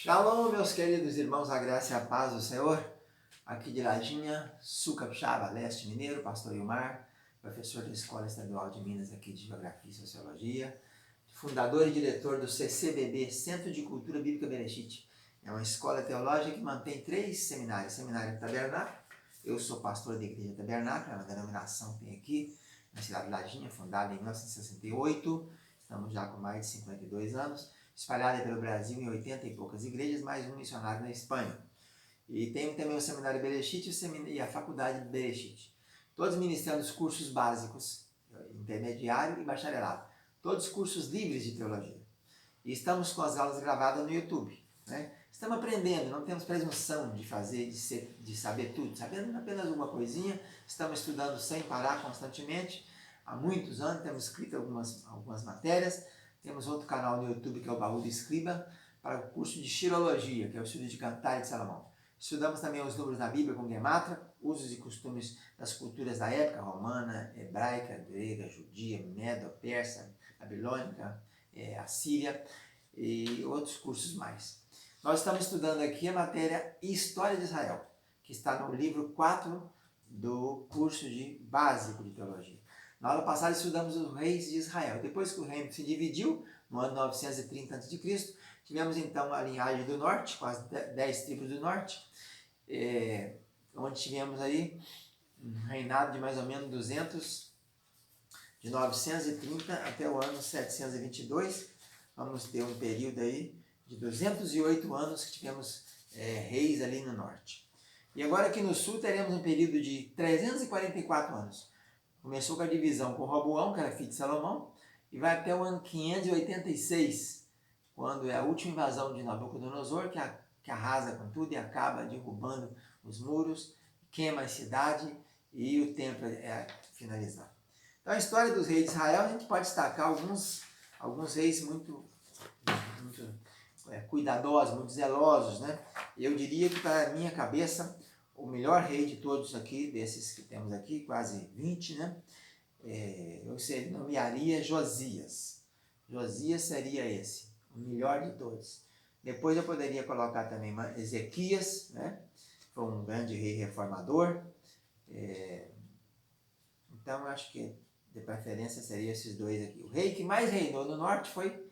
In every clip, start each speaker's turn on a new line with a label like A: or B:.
A: Shalom, meus queridos irmãos, a graça e a paz do Senhor. Aqui de Ladinha, Sul Capixaba, Leste Mineiro, Pastor Ilmar, professor da Escola Estadual de Minas aqui de Geografia e Sociologia, fundador e diretor do CCBB, Centro de Cultura Bíblica Bereshit. É uma escola teológica que mantém 3 seminários. Seminário Tabernáculo, eu sou pastor da Igreja Tabernáculo, é uma denominação que tem aqui na cidade de Ladinha, fundada em 1968, estamos já com mais de 52 anos. Espalhada pelo Brasil em 80 e poucas igrejas, mais um missionário na Espanha. E tem também o Seminário Bereshit e a Faculdade Bereshit. Todos ministrando os cursos básicos, intermediário e bacharelado. Todos cursos livres de teologia. E estamos com as aulas gravadas no YouTube. Né? Estamos aprendendo, não temos presunção de fazer, de saber tudo. Sabendo apenas uma coisinha, estamos estudando sem parar constantemente. Há muitos anos temos escrito algumas matérias. Temos outro canal no YouTube que é o Baú do Escriba, para o curso de Xilologia, que é o estudo de Cantares de Salomão. Estudamos também os números na Bíblia com Gematra, usos e costumes das culturas da época, romana, hebraica, grega, judia, medo-persa, babilônica, assíria e outros cursos mais. Nós estamos estudando aqui a matéria História de Israel, que está no livro 4 do curso básico de teologia. Na aula passada estudamos os reis de Israel. Depois que o reino se dividiu, no ano 930 a.C., tivemos então a linhagem do norte, com as 10 tribos do norte, onde tivemos aí um reinado de mais ou menos de 930 até o ano 722. Vamos ter um período aí de 208 anos que tivemos reis ali no norte. E agora aqui no sul teremos um período de 344 anos. Começou com a divisão com Roboão, que era filho de Salomão, e vai até o ano 586, quando é a última invasão de Nabucodonosor, que arrasa com tudo e acaba derrubando os muros, queima a cidade e o templo é finalizado. Então a história dos reis de Israel, a gente pode destacar alguns reis muito cuidadosos, muito zelosos, né? Eu diria que, para a minha cabeça, o melhor rei de todos aqui, desses que temos aqui, quase 20, né? Eu nomearia Josias. Josias seria esse, o melhor de todos. Depois eu poderia colocar também Ezequias, né? Foi um grande rei reformador. Então, acho que de preferência seria esses dois aqui. O rei que mais reinou no norte foi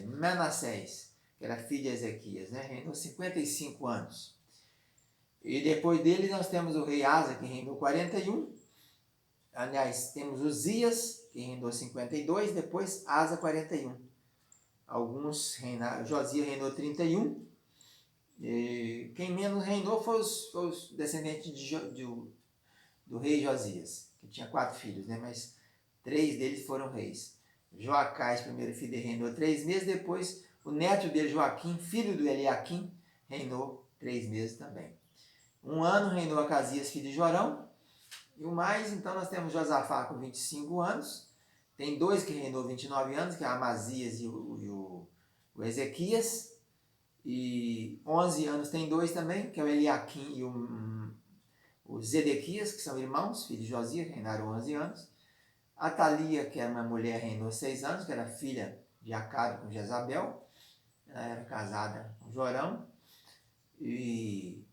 A: Manassés, que era filho de Ezequias, né? Reinou 55 anos. E depois dele nós temos o rei Asa, que reinou 41. Aliás, temos Uzias, que reinou 52, depois Asa 41. Alguns reinaram, Josias reinou 31. E quem menos reinou foi os descendentes do rei Josias, que tinha 4 filhos, né? Mas 3 deles foram reis. Joacás, primeiro filho, reinou 3 meses, depois o neto dele, Joaquim, filho do Eliaquim, reinou 3 meses também. 1 ano reinou Acasias, filho de Jorão. E o mais, então, nós temos Josafá com 25 anos. Tem 2 que reinou 29 anos, que é Amazias e o Ezequias. E 11 anos tem 2 também, que é o Eliaquim e o Zedequias, que são irmãos, filhos de Josias, reinaram 11 anos. Atalia, que era uma mulher, reinou 6 anos, que era filha de Acabe com Jezabel. Ela era casada com Jorão. E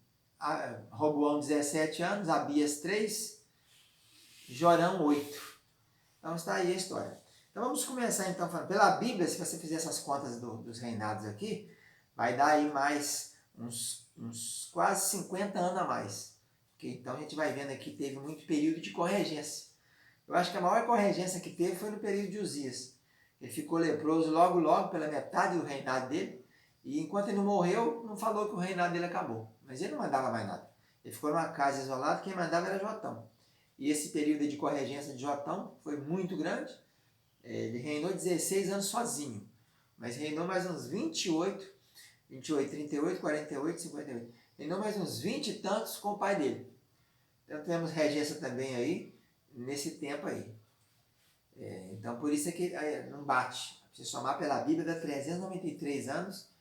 A: Roboão, 17 anos, Abias, 3, Jorão, 8. Então está aí a história. Então vamos começar então falando. Pela Bíblia, se você fizer essas contas dos reinados aqui, vai dar aí mais uns quase 50 anos a mais. Okay? Então a gente vai vendo aqui que teve muito período de corregência. Eu acho que a maior corregência que teve foi no período de Uzias. Ele ficou leproso logo pela metade do reinado dele. E enquanto ele não morreu, não falou que o reinado dele acabou. Mas ele não mandava mais nada. Ele ficou numa casa isolada, quem mandava era Jotão. E esse período de corregência de Jotão foi muito grande. Ele reinou 16 anos sozinho. Mas reinou mais uns 28, 38, 48, 58. Reinou mais uns 20 e tantos com o pai dele. Então temos regência também aí, nesse tempo aí. Então por isso é que não bate. Se somar pela Bíblia dá 393 anos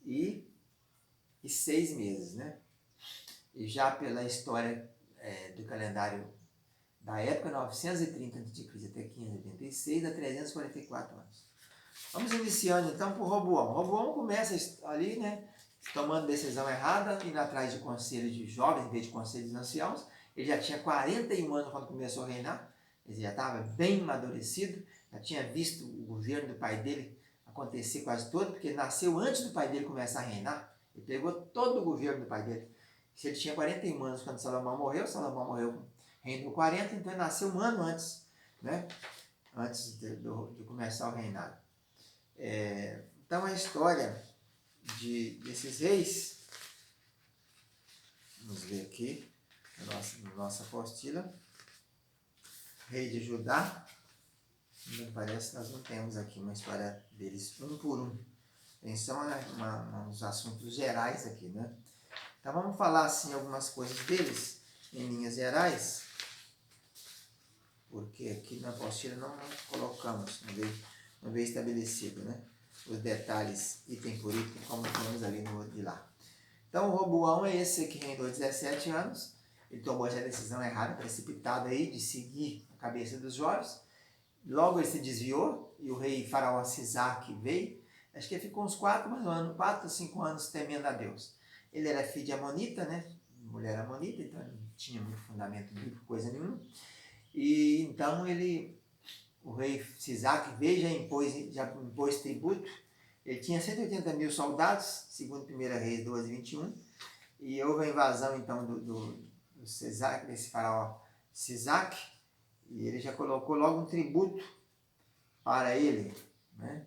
A: e 6 meses, né? E já pela história do calendário da época, 930 a.C. até 586, dá 344 anos. Vamos iniciando então por Roboão. Roboão começa ali, né? tomando decisão errada, indo atrás de conselhos de jovens, em vez de conselhos de anciãos. Ele já tinha 41 anos quando começou a reinar, ele já estava bem amadurecido, já tinha visto o governo do pai dele acontecer quase todo, porque ele nasceu antes do pai dele começar a reinar. Ele pegou todo o governo do pai dele. Se ele tinha 41 anos quando Salomão morreu, reinou 40, então ele nasceu um ano antes, né? Antes de começar o reinado. Então a história desses reis, vamos ver aqui, na nossa apostila, rei de Judá, me parece que nós não temos aqui uma história deles um por um. Atenção a uns assuntos gerais aqui, né? Então vamos falar assim algumas coisas deles, em linhas gerais, porque aqui na apostila não colocamos, não veio estabelecido, né? Os detalhes item por item, como temos ali no de lá. Então o Roboão é esse que reinou 17 anos, ele tomou essa decisão errada, precipitada aí, de seguir a cabeça dos jovens. Logo ele se desviou e o rei faraó Sisaque veio. Acho que ele ficou uns 4 a 5 anos temendo a Deus. Ele era filho de Amonita, né? Mulher Amonita, então não tinha muito fundamento bíblico, coisa nenhuma. E então o rei Sisaque veio, já impôs tributo. Ele tinha 180 mil soldados, segundo 1 Reis 12, 21. E houve a invasão então do Sisaque, desse faraó Sisaque. E ele já colocou logo um tributo para ele, né?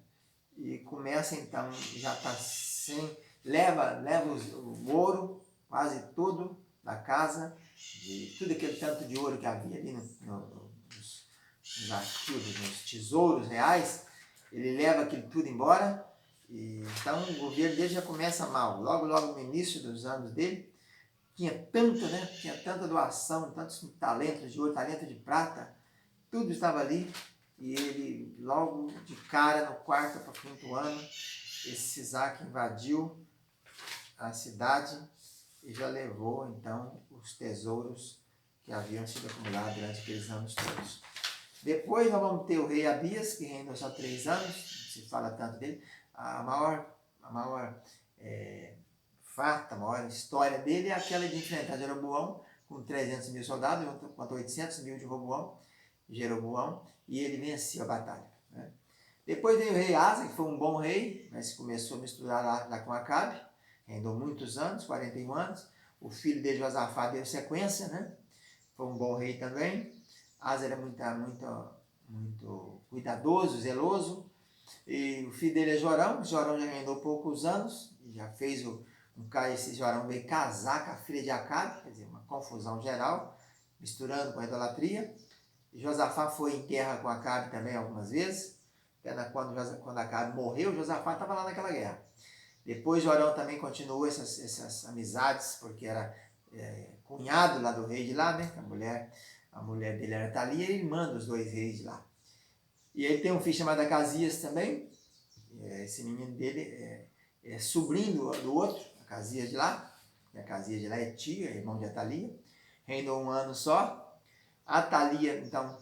A: E começa então, já está sem, leva o ouro, quase tudo da casa, de tudo aquele tanto de ouro que havia ali nos arquivos, nos tesouros reais, ele leva aquilo tudo embora. E então o governo dele já começa mal. Logo no início dos anos dele, tinha tanta doação, tantos talentos de ouro, talento de prata, tudo estava ali. E ele, logo de cara, no 4º para 5º ano, esse Sisaque invadiu a cidade e já levou, então, os tesouros que haviam sido acumulados durante aqueles anos todos. Depois nós vamos ter o rei Abias, que reinou só 3 anos, não se fala tanto dele. A maior história dele é aquela de enfrentar Jeroboão com 300 mil soldados, contra 800 mil de Jeroboão, e ele venceu a batalha, né? Depois veio o rei Asa, que foi um bom rei, mas começou a misturar lá com Acabe, reinou muitos anos, 41 anos. O filho dele, Josafá, deu sequência, né? Foi um bom rei também. Asa era muito cuidadoso, zeloso. E o filho dele é Jorão. Jorão já reinou poucos anos, e já fez esse Jorão veio casar com a filha de Acabe, quer dizer, uma confusão geral, misturando com a idolatria. Josafá foi em guerra com Acabe também algumas vezes. Quando Acabe morreu, Josafá estava lá naquela guerra. Depois Jorão também continuou essas amizades, porque era cunhado lá do rei de lá, né? A mulher dele era Thalia, e ele manda os 2 reis de lá. E ele tem um filho chamado Acasias também. Esse menino dele é sobrinho do outro, Acasias de lá. E Acasias de lá é tio, é irmão de Atalia. Reinou 1 ano só. A Thalia, então,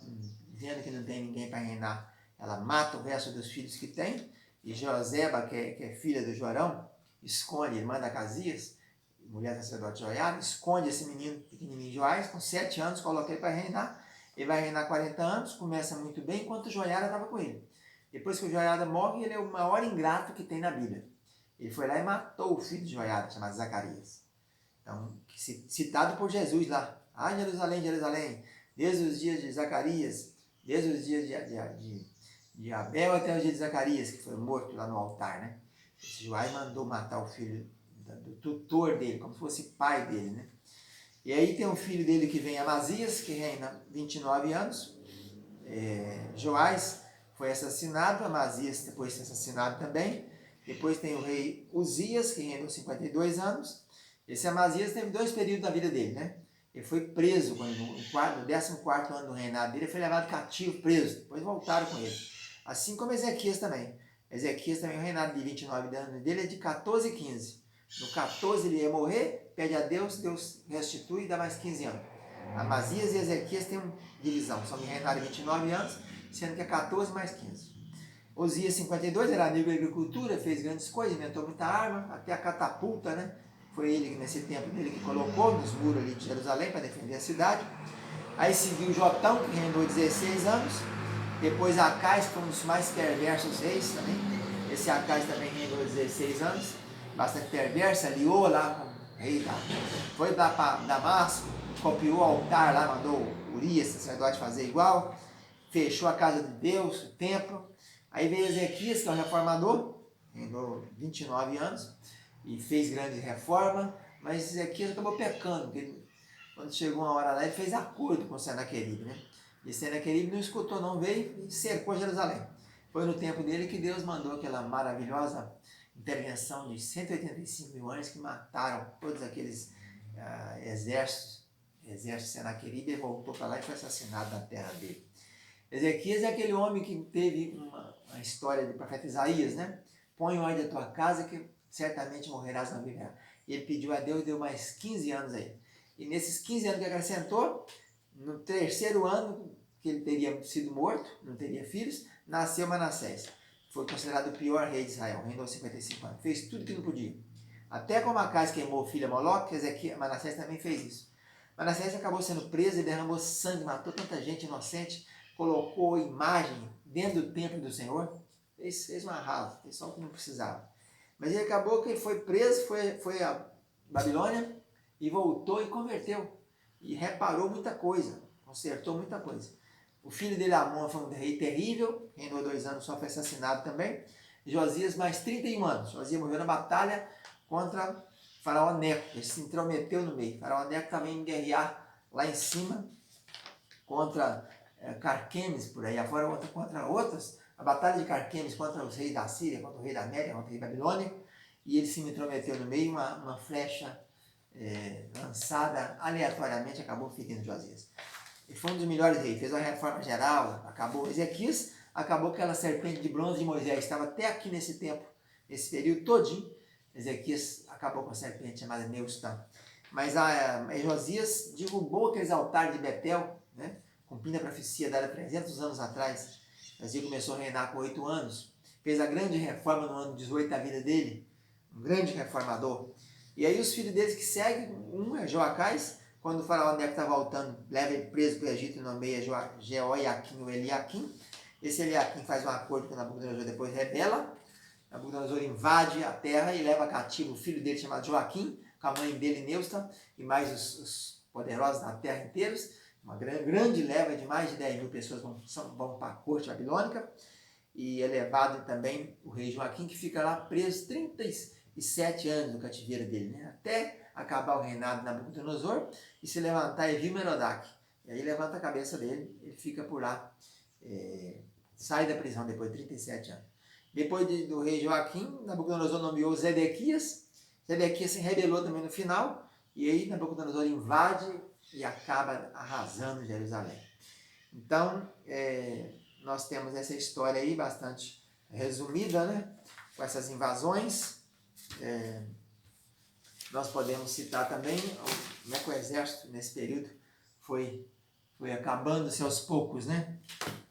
A: vendo que não tem ninguém para reinar, ela mata o resto dos filhos que tem. E Joseba, que é filha do Jorão, esconde, irmã da Acasias, mulher do sacerdote Joiada, esconde esse menino pequenininho Joás, com 7 anos, coloca ele para reinar. Ele vai reinar 40 anos, começa muito bem, enquanto Joiada estava com ele. Depois que o Joiada morre, ele é o maior ingrato que tem na Bíblia. Ele foi lá e matou o filho de Joiada, chamado Zacarias. Então, citado por Jesus lá. Ah, Jerusalém, Jerusalém, desde os dias de Zacarias, desde os dias de Abel até os dias de Zacarias, que foi morto lá no altar, né? Esse Joás mandou matar o filho do tutor dele, como se fosse pai dele, né? E aí tem um filho dele que vem, Amazias, que reina 29 anos. Joás foi assassinado, Amazias depois foi assassinado também. Depois tem o rei Uzias, que reinou 52 anos. Esse Amazias teve 2 períodos da vida dele, né? Ele foi preso no 14º ano do reinado dele, ele foi levado cativo, preso. Depois voltaram com ele. Assim como Ezequias também. Ezequias também, o reinado de 29 anos dele é de 14 e 15. No 14 ele ia morrer, pede a Deus, Deus restitui e dá mais 15 anos. Amazias e Ezequias têm uma divisão, são de reinado de 29 anos, sendo que é 14 mais 15. Osias 52 era amigo da agricultura, fez grandes coisas, inventou muita arma, até a catapulta, né? Foi ele, nesse tempo dele, que colocou nos muros ali de Jerusalém para defender a cidade. Aí seguiu Jotão, que reinou 16 anos. Depois Acais, que foi um dos mais perversos reis também. Esse Acais também reinou 16 anos. Bastante perverso, aliou lá com o rei da... Foi para Damasco, copiou o altar lá, mandou Urias, sacerdote, fazer igual. Fechou a casa de Deus, o templo. Aí veio Ezequias, que é um reformador, reinou 29 anos e fez grande reforma, mas Ezequias acabou pecando, porque ele, quando chegou uma hora lá, ele fez acordo com Senaqueribe, né? E Senaqueribe não escutou, não, veio e cercou Jerusalém. Foi no tempo dele que Deus mandou aquela maravilhosa intervenção de 185 mil anjos que mataram todos aqueles exércitos de Senaqueribe, e voltou para lá e foi assassinado na terra dele. Ezequias é aquele homem que teve uma história de profeta Isaías, né? Põe ordem a tua casa que certamente morrerás na vida. E ele pediu a Deus, deu mais 15 anos aí. E nesses 15 anos que acrescentou, no terceiro ano que ele teria sido morto, não teria filhos, nasceu Manassés. Foi considerado o pior rei de Israel, reinou 55 anos. Fez tudo que não podia. Até como Acais queimou o filho a Moloque, Manassés também fez isso. Manassés acabou sendo preso e derramou sangue, matou tanta gente inocente, colocou imagem dentro do templo do Senhor, fez uma rala, fez só o que não precisava. Mas ele acabou que ele foi preso, foi a Babilônia e voltou e converteu. E reparou muita coisa, consertou muita coisa. O filho dele, Amon, foi um rei terrível, reinou 2 anos, só foi assassinado também. Josias, mais 31 anos. Josias morreu na batalha contra Faraó Neco, ele se intrometeu no meio. Faraó Neco também guerrear lá em cima contra Carquemes, por aí afora, contra outras. A batalha de Carquemes contra os reis da Síria, contra o rei da Média, contra o rei babilônico, e ele se intrometeu no meio, uma flecha lançada aleatoriamente acabou ferindo Josias. Ele foi um dos melhores reis, fez uma reforma geral, acabou. Ezequias acabou aquela serpente de bronze de Moisés, estava até aqui nesse tempo, nesse período todinho. Ezequias acabou com a serpente chamada Neustã. Mas Josias derrubou aqueles altares de Betel, né? Cumprindo a profecia dada 300 anos atrás. Josias começou a reinar com 8 anos, fez a grande reforma no ano 18 da vida dele, um grande reformador. E aí os filhos deles que seguem, um é Joacás, quando o faraó Neco está voltando, leva ele preso para o Egito e nomeia Jeoiaquim ou Eliaquim. Esse Eliaquim faz um acordo com Nabucodonosor, depois rebela. Nabucodonosor invade a terra e leva cativo o filho dele chamado Joaquim, com a mãe dele Neusta, e mais os poderosos da terra inteiros. Uma grande leva de mais de 10 mil pessoas vão para a corte babilônica. E é levado também o rei Joaquim, que fica lá preso 37 anos no cativeiro dele, né? Até acabar o reinado de Nabucodonosor e se levantar Evil-Merodach. E aí levanta a cabeça dele, ele fica por lá, sai da prisão depois de 37 anos. Depois do rei Joaquim, Nabucodonosor nomeou Zedequias. Zedequias se rebelou também no final, e aí Nabucodonosor invade e acaba arrasando Jerusalém. Então, nós temos essa história aí bastante resumida, né? Com essas invasões. Nós podemos citar também como é que o exército nesse período foi acabando-se aos poucos, né?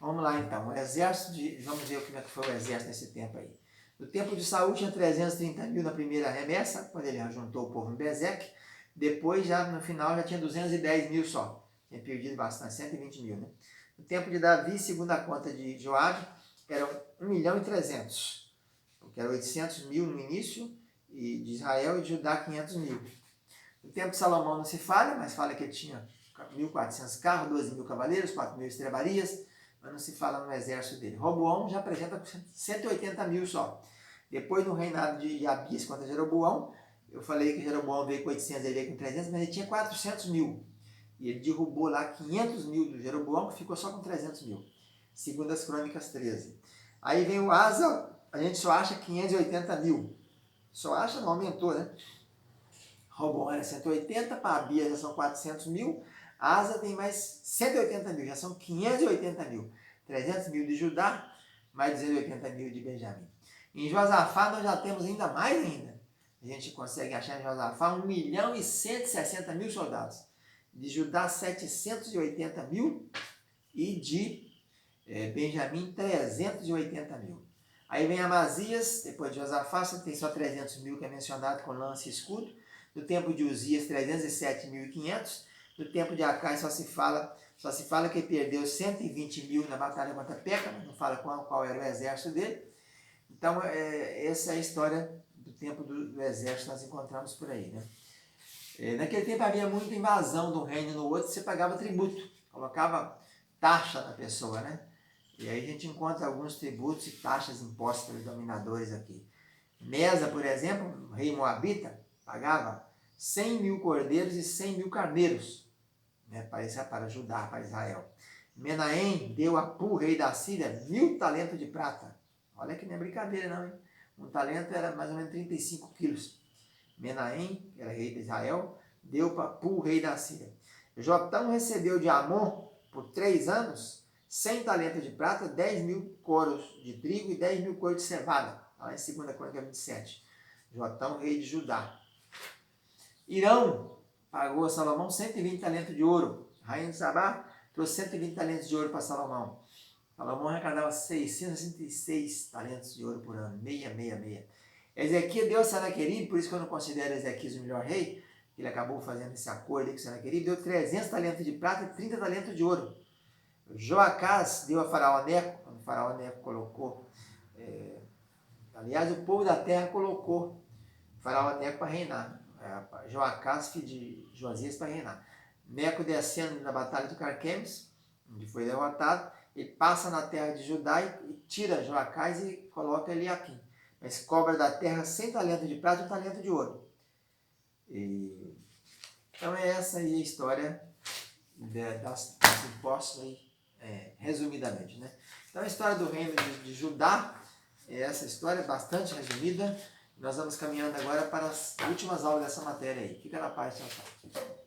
A: Vamos lá então, vamos ver como é que foi o exército nesse tempo aí. No tempo de Saul tinha 330 mil na primeira remessa, quando ele juntou o povo em Bezeque. Depois, já no final, já tinha 210 mil só. Tinha perdido bastante, 120 mil, né? No tempo de Davi, segundo a conta de Joabe, eram 1.300.000, porque eram 800 mil no início, e de Israel e de Judá 500 mil. No tempo de Salomão não se fala, mas fala que ele tinha 1.400 carros, 12 mil cavaleiros, 4 mil estrebarias, mas não se fala no exército dele. Roboão já apresenta 180 mil só. Depois, no reinado de Abias contra Jeroboão, eu falei que Jeroboão veio com 800, ele veio com 300, mas ele tinha 400 mil. E ele derrubou lá 500 mil do Jeroboão, que ficou só com 300 mil. Segundo as Crônicas 13. Aí vem o Asa, a gente só acha 580 mil. Só acha, não aumentou, né? Roboão era 180, para Abias já são 400 mil. Asa tem mais 180 mil, já são 580 mil. 300 mil de Judá, mais 280 mil de Benjamim. Em Josafá nós já temos ainda mais ainda. A gente consegue achar em Josafá 1.160.000 soldados. De Judá 780 mil e de Benjamim 380 mil. Aí vem Amazias, depois de Josafá, você tem só 300 mil que é mencionado com lança e escudo. No tempo de Uzias, 307.500. No tempo de Acai só se fala que ele perdeu 120 mil na batalha contra Peca, mas não fala qual era o exército dele. Então, essa é a história do tempo do exército que nós encontramos por aí, né? Naquele tempo havia muita invasão de um reino no outro, você pagava tributo, colocava taxa na pessoa, né? E aí a gente encontra alguns tributos e taxas impostas pelos dominadores aqui. Mesa, por exemplo, o rei moabita, pagava 100 mil cordeiros e 100 mil carneiros, né, para Judá, para Israel. Menahem deu a Pu, rei da Síria, 1000 talentos de prata. Olha que não é brincadeira não, hein? Um talento era mais ou menos 35 quilos. Menahem, que era rei de Israel, deu para Pu, rei da Síria. Jotão recebeu de Amon, por 3 anos, 100 talentos de prata, 10 mil coros de trigo e 10 mil coros de cevada. Lá em 2 Crônicas 27. Jotão, rei de Judá. Irão pagou a Salomão 120 talentos de ouro. A rainha de Sabá trouxe 120 talentos de ouro para Salomão. Salomão arrecadava 666 talentos de ouro por ano. 666. Ezequias deu a Senaqueribe, por isso que eu não considero Ezequias o melhor rei, ele acabou fazendo esse acordo com Senaqueribe, deu 300 talentos de prata e 30 talentos de ouro. Joacás deu a Faraó Neco, quando o Faraó Neco colocou, aliás, o povo da terra colocou o Faraó Neco para reinar. Joacás, filho de Josias, para reinar. Neco descendo na batalha de Carquemes, onde foi derrotado, ele passa na terra de Judá e tira Joacás e coloca Eliaquim. Mas cobra da terra 100 talentos de prata e 1 talento de ouro. Então é essa aí a história dos impostos, aí, resumidamente, né? Então a história do reino de Judá é essa história, bastante resumida. Nós vamos caminhando agora para as últimas aulas dessa matéria aí. Fica na paz, tchau, tchau.